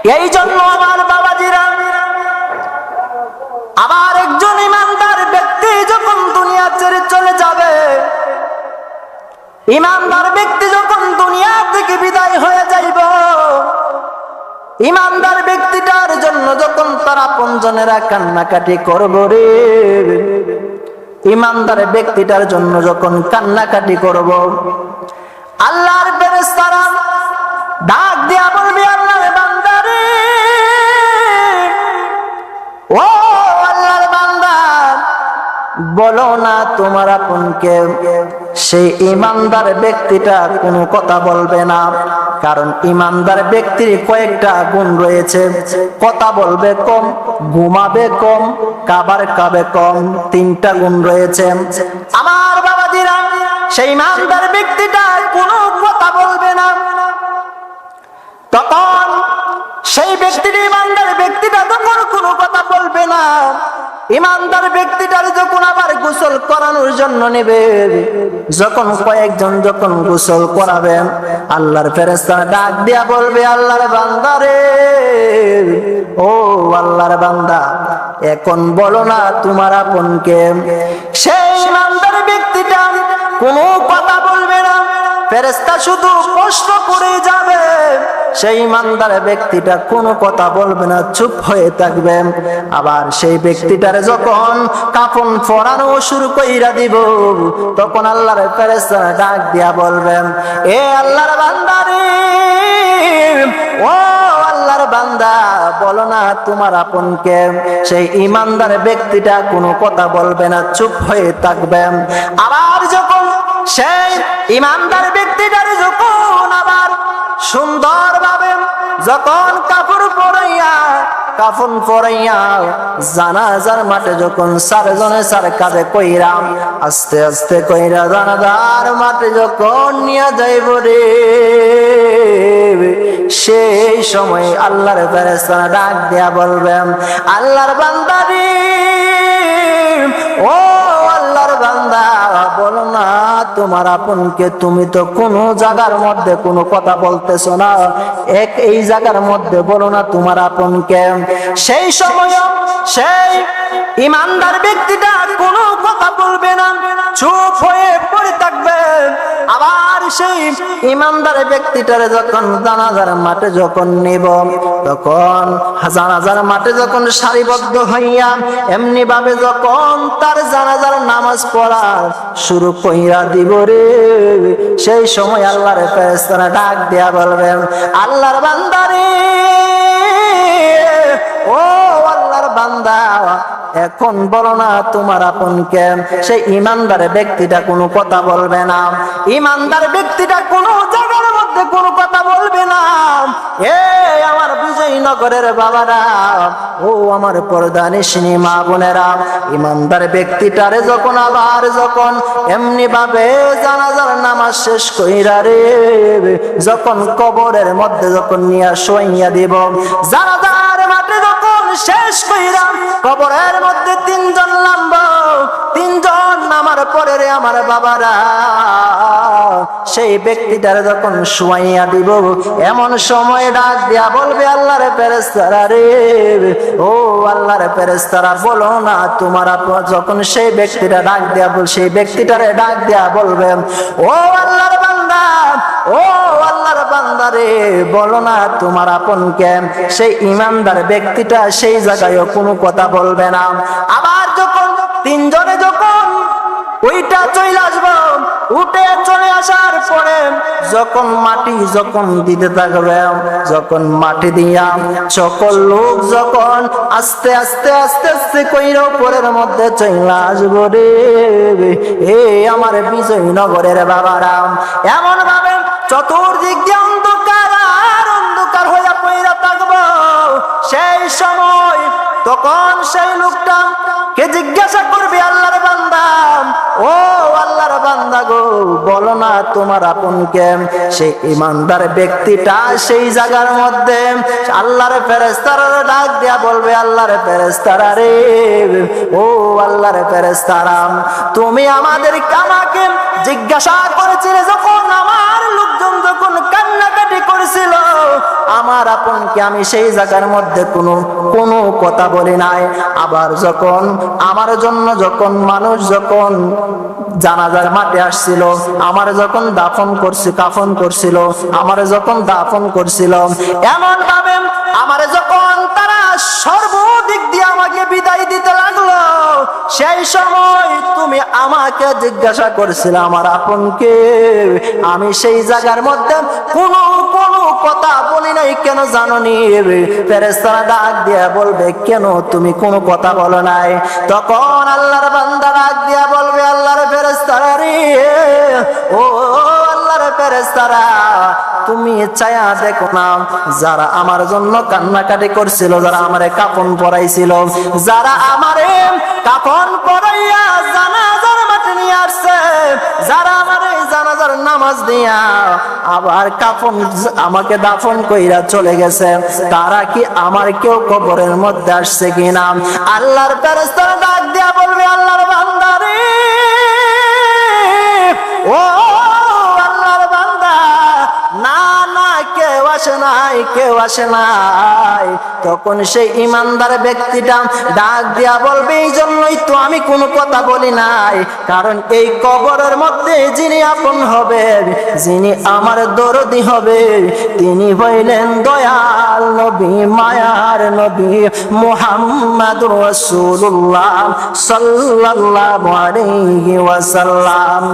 এই জন্য আমার বাবাজিরা, আবার একজন ইমানদার ব্যক্তি যখন দুনিয়া ছেড়ে চলে যাবে, ইমানদার ব্যক্তি যখন দুনিয়া থেকে বিদায় হয়ে যাইব, ইমানদার ব্যক্তিটার জন্য যখন তার আপনজনেরা কান্নাকাটি করব রে, ইমানদার ব্যক্তিটার জন্য যখন কান্নাকাটি করব, আল্লাহর ফেরেশতারা ডাক দিয়া বলবে, আল্লাহর বান্দা রে, ও আল্লাহর বান্দা, বলো না তোমার আপনকে। সেই ইমানদার ব্যক্তিটা কোনো কথা বলবে না, কারণ ইমানদার ব্যক্তির কয়েকটা গুণ রয়েছে। কথা বলবে কম, ঘুমাবে কম, খাবার খাবে কম, তিনটা গুণ রয়েছে। আমার বাবাজিরা, সেই ইমানদার ব্যক্তিটা কোনো কথা বলবে না, তখন সেই ব্যক্তির ইমানদার ব্যক্তিটা যখন কোনো কথা বলবে না, ইমানদার ব্যক্তিটার যখন আবার গোসল করানোর জন্য নেবে, যখন কয়েকজন যখন গোসল করাবেন, আল্লাহর ফেরেশতারা ডাক দিয়া বলবে, আল্লাহর বান্দা রে, ও আল্লাহর বান্দা, এখন বলো না তোমার আপনকে। সেই ইমানদার ব্যক্তিটা কোনো কথা বলবে না, ফেরেশতা শুধু প্রশ্ন করে যাবে, সেই ইমানদার ব্যক্তিটা কোনো কথা বলবে না, চুপ হয়ে থাকবে। আবার সেই ব্যক্তিটার যখন কাফন পরানো শুরু কইরা দিব, তখন আল্লাহর ফেরেশতারা ডাক দিয়া বলবেন, এ আল্লাহর বান্দা রে, ও আল্লাহর বান্দা, বলো না তোমার আপনকে। সেই ইমানদার ব্যক্তিটা কোনো কথা বলবে না, চুপ হয়ে থাকবে। আবার যখন সেই ইমানদার ব্যক্তিটার যখন আবার সুন্দরভাবে যখন কাপড় পরাইয়া জানাজার মাঠে যখন চারজনে চার কাঁধে কইরা আস্তে আস্তে কইরা জানাজার মাঠে যখন নিয়ে যাইব রে, সেই সময় আল্লাহর ফেরেশতারা ডাক দিয়া বলবেন, আল্লাহর বান্দা রে, ও আল্লাহর বান্দা, বলো না তোমার আপনকে। তুমি তো কোনো জায়গার মধ্যে কোনো কথা বলতেছো না, এই জায়গার মধ্যে বলো না তোমার আপনকে। সেই সময় সেই ইমানদার ব্যক্তিটা কোনো কথা বলবে না, চুপ হয়ে পড়ে থাকবে। আবার সেই ইমানদার ব্যক্তিটারে যখন জানাজার মাঠে যখন নিব, তখন জানাজার মাঠে যখন সারিবদ্ধ হইয়া এমনি ভাবে যখন তার জানাজার নামাজ পড়া শুরু কইরা দিব রে, সেই সময় আল্লাহর ফেরেশতারা ডাক দিয়া বলবেন, আল্লাহর বান্দা রে, ও আল্লাহর বান্দা, এখন বলো না তোমার আপনকে। সেই ইমানদার ব্যক্তিটা কোনো কথা বলবে না, ইমানদার ব্যক্তিটা কোনো জায়গার মধ্যে কোনো কথা বলবে না। এ আমার বিজয়নগরের বাবারা, ও আমার পর্দানিশিনী মা বোনেরা, ইমানদার ব্যক্তিটারে যখন আবার যখন এমনি ভাবে জানাজার নামাজ শেষ কইরা রে, যখন কবরের মধ্যে যখন নিয়ে শোয়াইয়া দিব, জানাজার মাঠে যখন শেষ কইরা কবরের মধ্যে তিনজন নামবো, তিনজন নামার পরে রে আমার বাবারা, সেই ব্যক্তিটার যখন শুয়াইয়া দিব, এমন সময় ডাক দিয়া বলবে, আল্লাহর ফেরেশতারা রে, ও আল্লাহর ফেরেশতারা, বলো না তোমার আপন। যখন সেই ব্যক্তিটা ডাক দিয়া সেই ব্যক্তিটারে ডাক দিয়া বলবে, ও আল্লাহর বান্দা, ও আল্লাহর বান্দা রে, বলো না তোমার আপনকে। সেই ইমানদার ব্যক্তিটা সেই জায়গায় কোনো কথা বলবে না। আবার যখন তিনজনে যখন ওইটা চলে আসবো, উঠে চলে আসার পরে যখন মাটি যখন দিতে থাকবে, যখন মাটি দিয়া সকল লোক যখন আস্তে আস্তে আস্তে আস্তে কইরা উপরের মধ্যে চলে আসবো রে, এ আমার বিজয়নগরের বাবারা, এমন ভাবে চতুর্দিক দিয়ে অন্ধকার আর অন্ধকার হইয়া পইরা থাকবো। সেই সময় তখন সেই লোকটা কে জিজ্ঞাসা করবে, আল্লাহর বান্দা, ও আল্লাহর বান্দা গো, বলো না তোমার আপনকে। সেই ইমানদার ব্যক্তিটা সেই জায়গার মধ্যে আল্লাহর ফেরেশতারা ডাক দিয়া বলবে, আল্লাহর ফেরেশতারা রে, ও আল্লাহর ফেরেশতারা, তুমি আমাকে জিজ্ঞাসা করেছিলে যখন আমার লোকজন যখন কান্নাকাটি করেছিল, আমার আপনকে আমি সেই জায়গার মধ্যে কোনো কথা বলি নাই। আবার যখন আমার জন্য যখন মানুষ যখন জানাজার মাঠে আসছিল, আমার যখন কাফন করছিল, আমার যখন দাফন করছিল, এমন ভাবে আমার যখন তারা সর্বদিক দিয়ে আমাকে বিদায় দিতে লাগলো, সেই সময় তুমি আমাকে জিজ্ঞাসা করছিলে আমার আপনকে, আমি সেই জায়গার মধ্যে কোনো কথা বলি নাই কেন জানোনি? ফেরেশতারা ডাক দিয়া বলবে, কেন তুমি কোনো কথা বলো নাই? তখন আল্লাহর বান্দা ডাক দিয়া বলবে, আল্লাহর ফেরেশতারা রে, ও আল্লাহর ফেরেশতারা, তুমি চায়া দেখো না, যারা আমার জন্য কান্নাকাটি করছিল, যারা আমারে কাফন পরাইছিল, যারা আমারে কাফন পরাইয়া জানাজার মাঠে নিয়ে আসছে, যারা আমারে জানাজার নামাজ দিয়া আবার আমাকে দাফন কইরা চলে গেছে, তারা কি আমার কেউ কবরের মধ্যে আসছে কিনা? আল্লাহর ফেরেশতারা ডাক দিয়া বলবে, আল্লাহর বান্দা রে, ও আল্লাহর বান্দা, না না, কেউ আসে নাই। তখন সেই ইমানদার ব্যক্তিটা ডাক দিয়া বলবে, এই জন্যই তো আমি কোনো কথা বলি নাই, কারণ এই কবরের মধ্যে যিনি আপন হবে, যিনি আমার দরদি হবে, তিনি হইলেন দয়াল নবী, মায়ার নবী মুহাম্মাদুর রাসূলুল্লাহ সাল্লাল্লাহু আলাইহি ওয়াসাল্লাম।